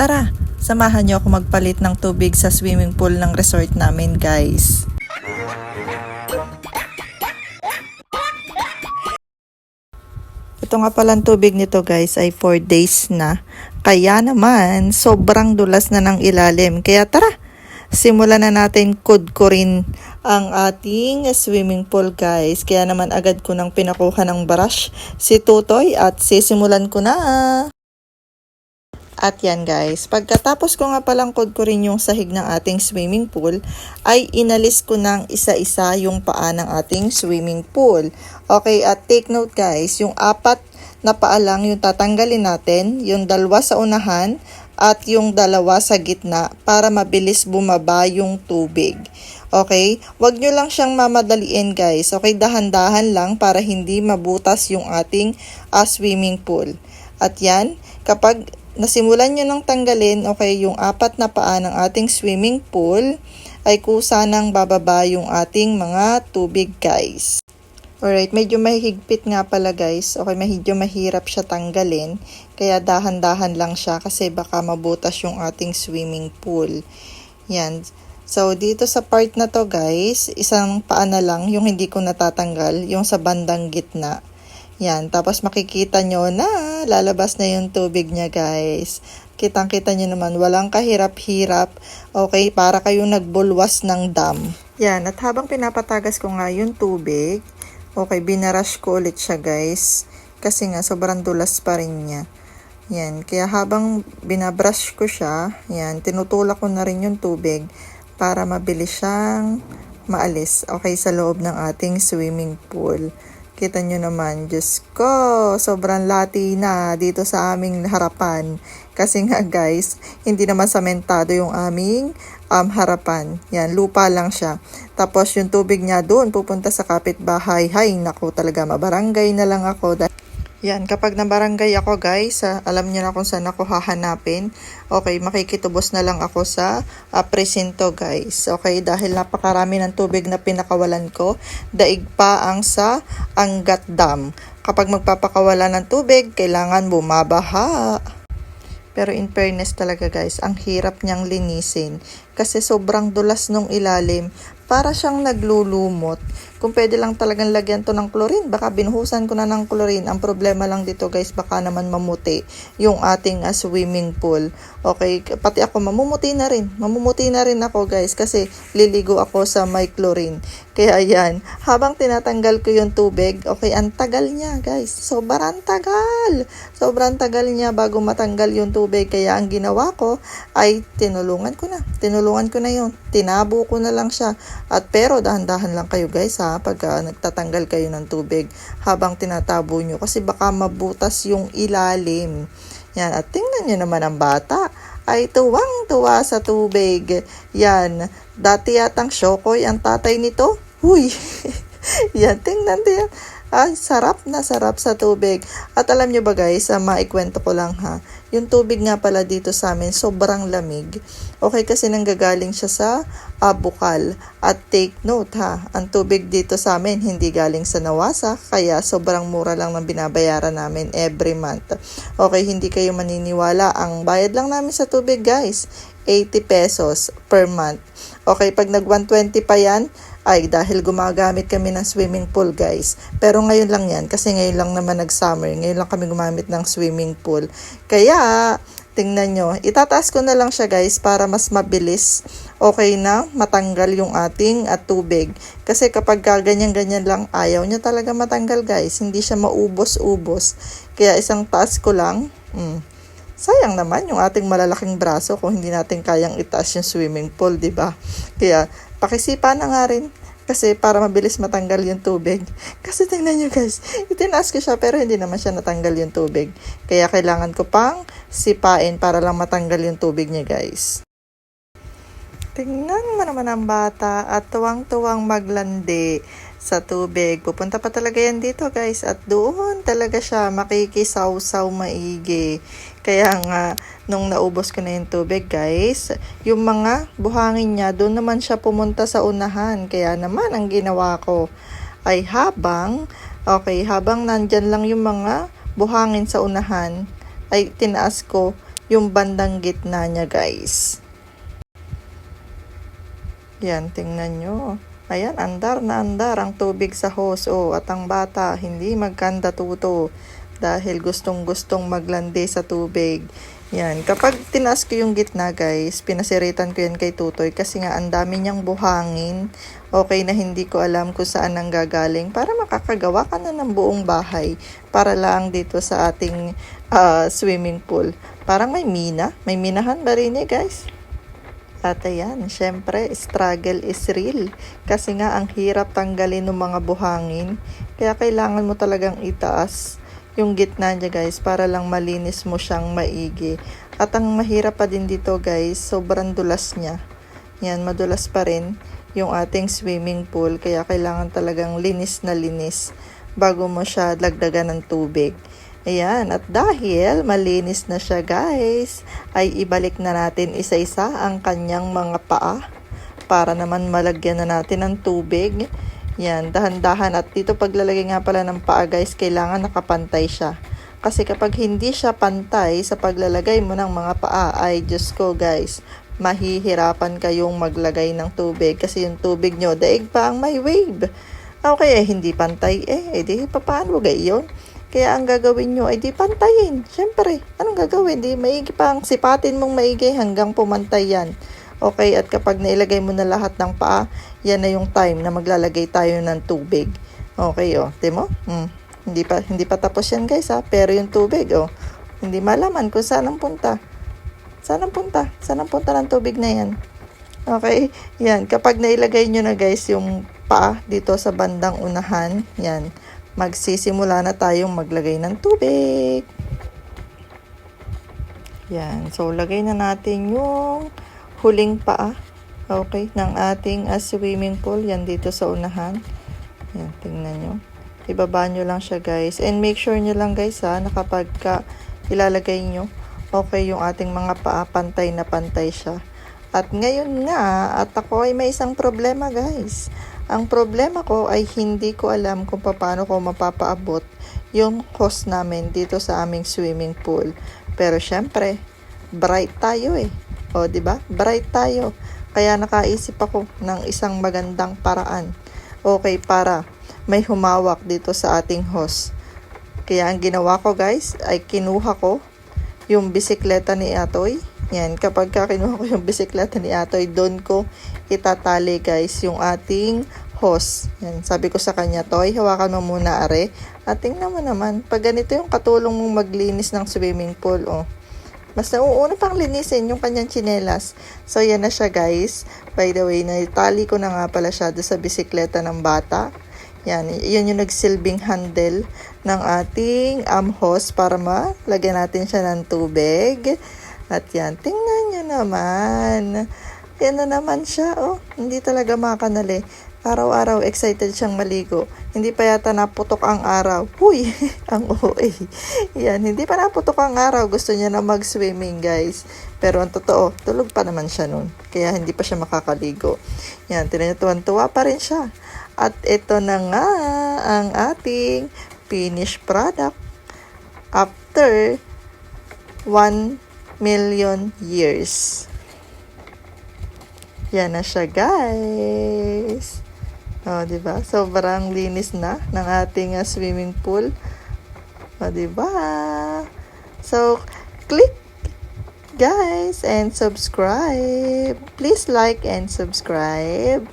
Tara, samahan niyo ako magpalit ng tubig sa swimming pool ng resort namin, guys. Ito nga palang tubig nito, guys, ay 4 days na. Kaya naman, sobrang dulas na ng ilalim. Kaya tara, simulan na natin kudkurin ang ating swimming pool, guys. Kaya naman agad ko nang pinakuha ng brush si Tutoy at sisimulan ko na. At yan, guys, pagkatapos ko nga palang kudkurin yung sahig ng ating swimming pool, ay inalis ko ng isa-isa yung paa ng ating swimming pool. Okay, at take note, guys, yung 4 na paa lang yung tatanggalin natin, yung 2 sa unahan at yung 2 sa gitna para mabilis bumaba yung tubig. Okay, wag nyo lang siyang mamadaliin, guys. Okay, dahan-dahan lang para hindi mabutas yung ating swimming pool. At yan, kapag nasimulan nyo nang tanggalin, okay, yung 4 na paa ng ating swimming pool, ay kusa nang bababa yung ating mga tubig, guys. Alright, medyo mahigpit nga pala, guys. Okay, medyo mahirap siya tanggalin. Kaya dahan-dahan lang siya kasi baka mabutas yung ating swimming pool. Yan. So, dito sa part na to, guys, isang paa na lang yung hindi ko natatanggal, yung sa bandang gitna. Yan, tapos makikita nyo na lalabas na yung tubig niya, guys. Kitang-kita nyo naman, walang kahirap-hirap. Okay, para kayong nagbulwas ng dam. Yan, at habang pinapatagas ko nga yung tubig, okay, binarush ko ulit siya, guys. Kasi nga, sobrang dulas pa rin niya. Yan, kaya habang binabrush ko siya, yan, tinutulak ko na rin yung tubig para mabilis siyang maalis, okay, sa loob ng ating swimming pool. Kita nyo naman, Diyos ko, sobrang lati na dito sa aming harapan. Kasi nga, guys, hindi naman samentado yung aming harapan. Yan, lupa lang siya. Tapos yung tubig niya doon pupunta sa kapitbahay. Hay, naku, talaga mabarangay na lang ako. Yan, kapag nabarangay ako, guys, alam niyo na kung saan ako hahanapin. Okay, makikitubos na lang ako sa presinto, guys. Okay, dahil napakarami ng tubig na pinakawalan ko, daig pa ang sa Angat Dam. Kapag magpapakawala ng tubig, kailangan bumabaha. Pero in fairness talaga, guys, ang hirap niyang linisin kasi sobrang dulas nung ilalim. Para siyang naglulumot. Kung pwede lang talagang lagyan to ng chlorine, baka binuhusan ko na ng chlorine. Ang problema lang dito, guys, baka naman mamuti yung ating swimming pool. Okay, pati ako mamumuti na rin. Mamumuti na rin ako, guys, kasi liligo ako sa may chlorine. Kaya yan, habang tinatanggal ko yung tubig, okay, ang tagal niya, guys. Sobrang tagal. Sobrang tagal niya bago matanggal yung tubig. Kaya ang ginawa ko ay tinulungan ko na. Tinulungan ko na yun. Tinabo ko na lang siya. At pero dahan-dahan lang kayo, guys, ha, pag nagtatanggal kayo ng tubig habang tinatabo nyo kasi baka mabutas yung ilalim. Yan, at tingnan nyo naman ang bata ay tuwang-tuwa sa tubig. Yan, dati yatang Shokoy ang tatay nito. Huy! Yan, tingnan din. Ay, sarap na sarap sa tubig. At alam nyo ba, guys, maikwento ko lang, ha, yung tubig nga pala dito sa amin sobrang lamig. Okay, kasi nanggagaling siya sa bukal. At take note, ha, ang tubig dito sa amin hindi galing sa Nawasa, kaya sobrang mura lang ng binabayaran namin every month. Okay, hindi kayo maniniwala, ang bayad lang namin sa tubig, guys, 80 pesos per month. Okay, pag nag 120 pa yan, ay dahil gumagamit kami ng swimming pool, guys. Pero ngayon lang yan kasi ngayon lang naman nag-summer. Ngayon lang kami gumamit ng swimming pool. Kaya, tingnan nyo, itataas ko na lang siya, guys, para mas mabilis, okay, na matanggal yung ating tubig. Kasi kapag ganyan-ganyan lang, ayaw niya talaga matanggal, guys. Hindi siya maubos-ubos. Kaya isang taas ko lang, sayang naman yung ating malalaking braso kung hindi natin kayang itaas yung swimming pool, di ba? Kaya, pakisipa na nga rin kasi para mabilis matanggal yung tubig. Kasi tingnan nyo, guys, itinaas ko siya pero hindi naman siya natanggal yung tubig. Kaya kailangan ko pang sipain para lang matanggal yung tubig niya, guys. Tingnan mo naman ang bata at tuwang-tuwang maglandi sa tubig. Pupunta pa talaga yan dito, guys, at doon talaga siya makikisaw-saw maigi. Kaya nga, nung naubos ko na yung tubig, guys, yung mga buhangin niya, doon naman siya pumunta sa unahan. Kaya naman, ang ginawa ko ay habang nandyan lang yung mga buhangin sa unahan, ay tinaas ko yung bandang gitna niya, guys. Yan, tingnan nyo. Ayan, andar na andar ang tubig sa hose. Oh, at ang bata, hindi magkanda tuto dahil gustong-gustong maglandi sa tubig. Yan, kapag tinaas ko yung gitna, guys, pinasiritan ko yan kay Tutoy kasi nga ang dami niyang buhangin. Okay na hindi ko alam kung saan ang gagaling para makakagawa ka na ng buong bahay para lang dito sa ating swimming pool. Parang may minahan ba rin guys? At ayan, syempre, struggle is real. Kasi nga, ang hirap tanggalin ng mga buhangin. Kaya kailangan mo talagang itaas yung gitna niya, guys, para lang malinis mo siyang maigi. At ang mahirap pa din dito, guys, sobrang dulas niya. Yan, madulas pa rin yung ating swimming pool. Kaya kailangan talagang linis na linis bago mo siya lagdagan ng tubig. Ayan, at dahil malinis na siya, guys, ay ibalik na natin isa-isa ang kanyang mga paa para naman malagyan na natin ng tubig. Yan, dahan-dahan. At dito paglalagay nga pala ng paa, guys, kailangan nakapantay siya. Kasi kapag hindi siya pantay sa paglalagay mo ng mga paa, ay Diyos ko, guys, mahihirapan kayong maglagay ng tubig kasi yung tubig nyo, daig pa ang may wave. Okay, hindi pantay, di paano gayon? Kaya ang gagawin nyo ay di pantayin. Siyempre, anong gagawin? Di maigi pang sipatin mong maigi hanggang pumantay yan. Okay, at kapag nailagay mo na lahat ng paa, yan na yung time na maglalagay tayo ng tubig. Okay, di mo? Hindi pa tapos yan, guys, pero yung tubig, hindi malaman kung saan ang punta. Saan ang punta ng tubig na yan? Okay, yan. Kapag nailagay nyo na, guys, yung paa dito sa bandang unahan, yan, magsisimula na tayong maglagay ng tubig. Yan. So, lagay na natin yung huling paa. Okay, ng ating swimming pool. Yan dito sa unahan. Yan, tingnan nyo. Ibaba nyo lang siya, guys. And make sure nyo lang, guys, na kapag ilalagay nyo, okay, yung ating mga paa, pantay na pantay siya. At ngayon nga, at ako ay may isang problema, guys. Ang problema ko ay hindi ko alam kung paano ko mapapaabot yung hose namin dito sa aming swimming pool. Pero syempre, bright tayo O, 'di ba? Bright tayo. Kaya nakaisip ako ng isang magandang paraan. Okay, para may humawak dito sa ating hose. Kaya ang ginawa ko, guys, ay kinuha ko yung bisikleta ni Atoy. Yan, kapag kinuha ko yung bisikleta ni Atoy, doon ko itatali, guys, yung ating hose. Yan, sabi ko sa kanya, Toy, hawakan mo muna, are. At tingnan mo naman, pag ganito yung katulong mong maglinis ng swimming pool, mas nauuna pang linisin yung kanyang tsinelas. So, yan na siya, guys. By the way, naitali ko na nga pala siya doon sa bisikleta ng bata. Yan, yun yung nagsilbing handle ng ating hose para malagyan natin siya ng tubig. At yan, tingnan nyo naman. Yan na naman siya, Hindi talaga makanali. Araw-araw excited siyang maligo. Hindi pa yata naputok ang araw. Huy, ang OA. Yan, hindi pa naputok ang araw. Gusto niya na mag-swimming, guys. Pero ang totoo, tulog pa naman siya nun. Kaya hindi pa siya makakaligo. Yan, tuwan-tuwa pa rin siya. At ito na nga ang ating finished product after 1 million years. Yan na siya, guys. Diba? Sobrang linis na ng ating swimming pool. Diba? So, click, guys, and subscribe. Please like and subscribe.